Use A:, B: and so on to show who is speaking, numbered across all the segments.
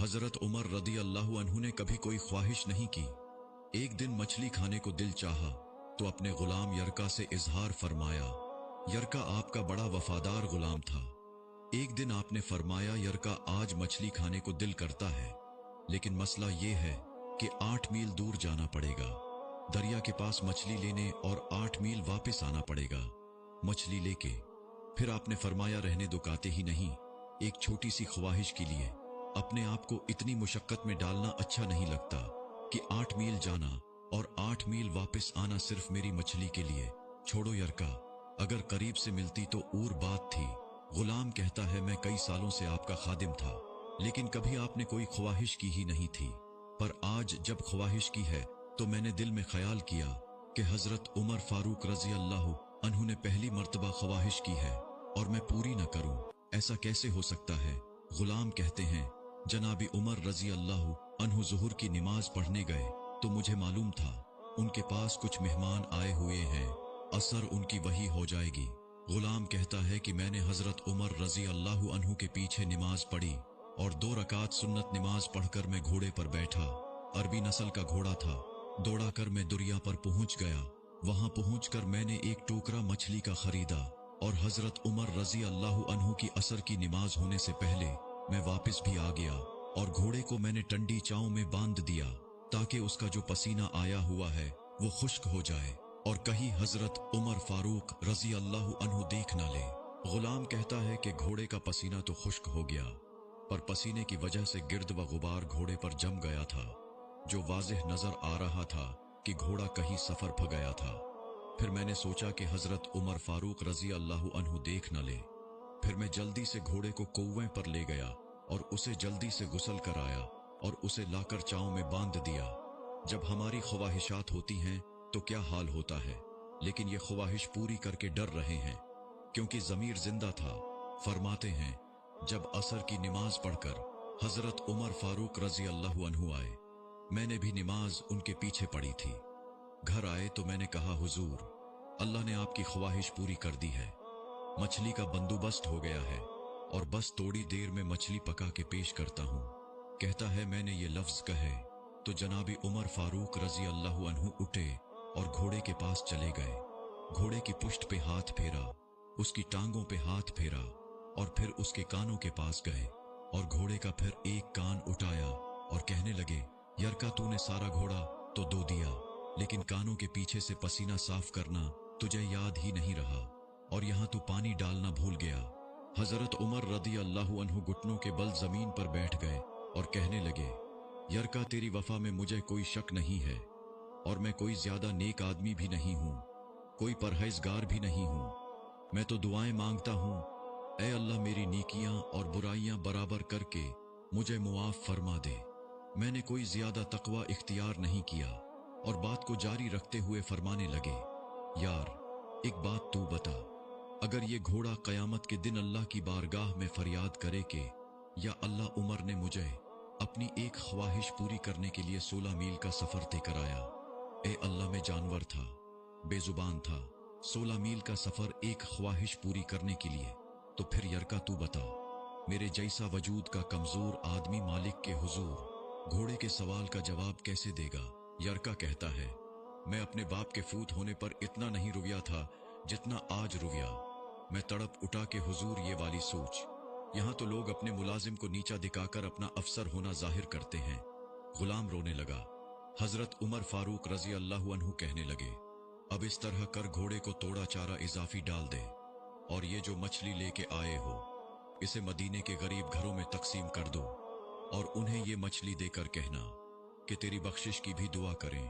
A: हजरत उमर रदी अल्लाह अन्हु ने कभी कोई ख्वाहिश नहीं की। एक दिन मछली खाने को दिल चाहा तो अपने गुलाम यरका से इजहार फरमाया। यरका आपका बड़ा वफादार गुलाम था। एक दिन आपने फरमाया, यरका आज मछली खाने को दिल करता है, लेकिन मसला ये है कि 8 मील दूर जाना पड़ेगा दरिया के पास मछली लेने, और 8 मील वापस आना पड़ेगा मछली लेके। फिर आपने फरमाया, रहने दो, काते ही नहीं, एक छोटी सी ख्वाहिश के लिए अपने आप को इतनी मुशक्कत में डालना अच्छा नहीं लगता कि 8 मील जाना और 8 मील वापस आना सिर्फ मेरी मछली के लिए। छोड़ो यरका, अगर करीब से मिलती तो और बात थी। गुलाम कहता है, मैं कई सालों से आपका खादिम था, लेकिन कभी आपने कोई ख्वाहिश की ही नहीं थी, पर आज जब ख्वाहिश की है तो मैंने दिल में ख्याल किया कि हजरत उमर फारूक रजी अल्लाह अन्हु ने पहली मर्तबा ख्वाहिश की है और मैं पूरी न करूं, ऐसा कैसे हो सकता है। गुलाम कहते हैं, जनाबी उमर रजी अल्लाह अन्हु ज़ुहर की नमाज पढ़ने गए तो मुझे मालूम था उनके पास कुछ मेहमान आए हुए हैं, असर उनकी वही हो जाएगी। गुलाम कहता है कि मैंने हजरत उमर रजी अल्लाह अन्हु के पीछे नमाज पढ़ी और 2 रकात सुन्नत नमाज पढ़कर मैं घोड़े पर बैठा। अरबी नस्ल का घोड़ा था। दौड़ा कर मैं दुरिया पर पहुंच गया। वहां पहुंचकर मैंने एक टोकरा मछली का खरीदा और हजरत उमर रजी अल्लाह अन्हु की असर की नमाज होने से पहले मैं वापस भी आ गया और घोड़े को मैंने टंडी चाव में बांध दिया ताकि उसका जो पसीना आया हुआ है वो खुश्क हो जाए और कहीं हजरत उमर फारूक रजी अल्लाह अन्हु देख ना ले। गुलाम कहता है कि घोड़े का पसीना तो खुश्क हो गया, पर पसीने की वजह से गिर्द व गुबार घोड़े पर जम गया था, जो वाज़ेह नजर आ रहा था कि घोड़ा कहीं सफर प गया था। फिर मैंने सोचा कि हजरत उमर फारूक रजी अल्लाह अन्हु देख न ले। फिर मैं जल्दी से घोड़े को कौवे पर ले गया और उसे जल्दी से गुसल कराया और उसे लाकर चाव में बांध दिया। जब हमारी ख्वाहिशात होती हैं तो क्या हाल होता है, लेकिन ये ख्वाहिश पूरी करके डर रहे हैं क्योंकि जमीर जिंदा था। फरमाते हैं, जब असर की नमाज पढ़कर हजरत उमर फारूक रजी अल्लाह अन्हु आए, मैंने भी नमाज उनके पीछे पढ़ी थी। घर आए तो मैंने कहा, हुजूर, अल्लाह ने आपकी ख्वाहिश पूरी कर दी है, मछली का बंदोबस्त हो गया है और बस थोड़ी देर में मछली पका के पेश करता हूं। कहता है, मैंने ये लफ्ज कहे तो जनाबी उमर फारूक रजी अल्लाह अन्हु उठे और घोड़े के पास चले गए। घोड़े की पुष्ट पे हाथ फेरा, उसकी टांगों पे हाथ फेरा और फिर उसके कानों के पास गए और घोड़े का फिर एक कान उठाया और कहने लगे, यरका, तूने सारा घोड़ा तो दो दिया, लेकिन कानों के पीछे से पसीना साफ करना तुझे याद ही नहीं रहा और यहां तू पानी डालना भूल गया। हजरत उमर रदी अल्लाह अन्हु घुटनों के बल जमीन पर बैठ गए और कहने लगे, यरका, तेरी वफा में मुझे कोई शक नहीं है और मैं कोई ज्यादा नेक आदमी भी नहीं हूं, कोई परहेजगार भी नहीं हूं। मैं तो दुआएं मांगता हूं, ऐ अल्लाह, मेरी नेकियां और बुराइयां बराबर करके मुझे मुआफ फरमा दे। मैंने कोई ज्यादा तकवा इख्तियार नहीं किया। और बात को जारी रखते हुए फरमाने लगे, यार, एक बात तू बता, अगर ये घोड़ा कयामत के दिन अल्लाह की बारगाह में फरियाद करे कि या अल्लाह, उमर ने मुझे अपनी एक ख्वाहिश पूरी करने के लिए 16 मील का सफर तय कराया। ए अल्लाह, मैं जानवर था, बेजुबान था, 16 मील का सफर एक ख्वाहिश पूरी करने के लिए, तो फिर यरका, तू बता, मेरे जैसा वजूद का कमजोर आदमी मालिक के हुजूर घोड़े के सवाल का जवाब कैसे देगा। यरका कहता है, मैं अपने बाप के फूत होने पर इतना नहीं रुविया था जितना आज रुविया। मैं तड़प उठा के हुजूर ये वाली सोच, यहां तो लोग अपने मुलाजिम को नीचा दिखाकर अपना अफसर होना जाहिर करते हैं। गुलाम रोने लगा। हजरत उमर फारूक रजी अल्लाह अन्हु कहने लगे, अब इस तरह कर, घोड़े को थोड़ा चारा इजाफी डाल दे और ये जो मछली लेके आए हो इसे मदीने के गरीब घरों में तकसीम कर दो और उन्हें ये मछली देकर कहना कि तेरी बख्शिश की भी दुआ करें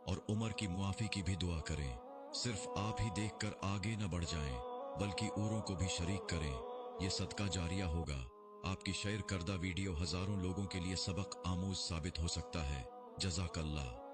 A: और उमर की मुआफी की भी दुआ करें। सिर्फ आप ही देखकर आगे न बढ़ जाएं, बल्कि औरों को भी शरीक करें। ये सदका जारिया होगा। आपकी शेयर करदा वीडियो हजारों लोगों के लिए सबक आमूज साबित हो सकता है। जज़ाकल्लाह।